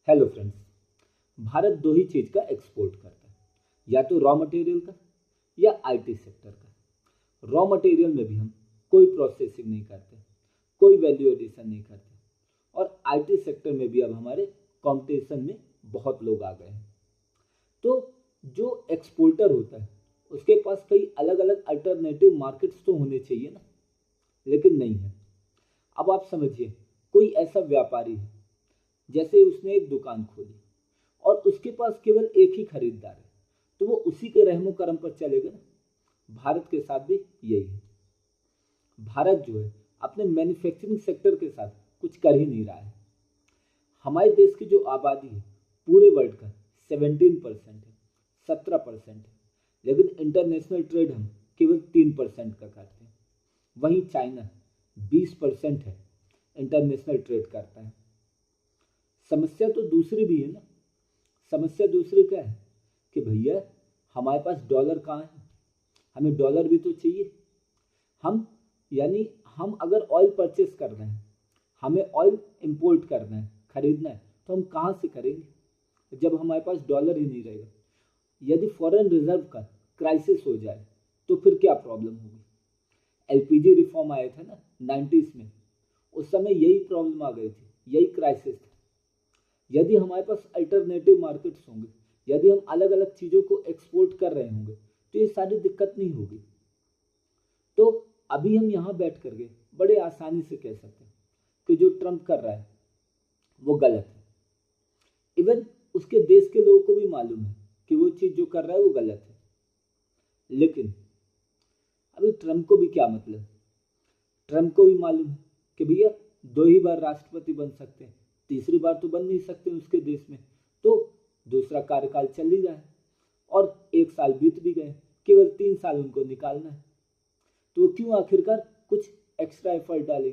Hello friends. Bharat दो ही चीज़ का export करता है, या तो रॉ मटेरियल का या आईटी सेक्टर का। रॉ मटेरियल में भी हम कोई प्रोसेसिंग नहीं करते, कोई वैल्यू एडिशन नहीं करते, और आईटी सेक्टर में भी अब हमारे कंपटीशन में बहुत लोग आ गए हैं। तो जो एक्सपोर्टर होता है उसके पास कई अलग अलग अल्टरनेटिव मार्केट्स तो होने चाहिए ना, लेकिन नहीं है। अब आप समझिए, कोई ऐसा व्यापारी है, जैसे उसने एक दुकान खोली और उसके पास केवल एक ही खरीदार है, तो वो उसी के रहमो करम पर चलेगा ना। भारत के साथ भी यही है। भारत जो है अपने मैन्युफैक्चरिंग सेक्टर के साथ कुछ कर ही नहीं रहा है। हमारे देश की जो आबादी है पूरे वर्ल्ड का 17% है, 17% है, लेकिन इंटरनेशनल ट्रेड हम केवल 3% का करते हैं। वहीं चाइना 20% है, इंटरनेशनल ट्रेड करता है। समस्या तो दूसरी भी है ना। समस्या दूसरी क्या है कि भैया हमारे पास डॉलर कहाँ है, हमें डॉलर भी तो चाहिए। हम यानी हम अगर ऑयल परचेस कर रहे हैं, हमें ऑयल इंपोर्ट करना है, खरीदना है, तो हम कहाँ से करेंगे जब हमारे पास डॉलर ही नहीं रहेगा। यदि फॉरेन रिजर्व का क्राइसिस हो जाए तो फिर क्या प्रॉब्लम होगी। एलपीजी रिफॉर्म आया था ना 90s में, उस समय यही प्रॉब्लम आ गई थी, यही क्राइसिस था। यदि हमारे पास अल्टरनेटिव मार्केट्स होंगे, यदि हम अलग अलग चीज़ों को एक्सपोर्ट कर रहे होंगे, तो ये सारी दिक्कत नहीं होगी। तो अभी हम यहाँ बैठ करके बड़े आसानी से कह सकते हैं कि जो ट्रम्प कर रहा है वो गलत है। इवन उसके देश के लोगों को भी मालूम है कि वो चीज़ जो कर रहा है वो गलत है। लेकिन अभी ट्रम्प को भी क्या मतलब, ट्रम्प को भी मालूम है कि भैया 2 ही बार राष्ट्रपति बन सकते हैं, तीसरी बार तो बन नहीं सकते उसके देश में। तो दूसरा कार्यकाल चल ही रहा है और 1 साल बीत भी गए, केवल 3 साल उनको निकालना है। तो क्यों आखिरकार कुछ एक्स्ट्रा एफर्ट डालेंगे।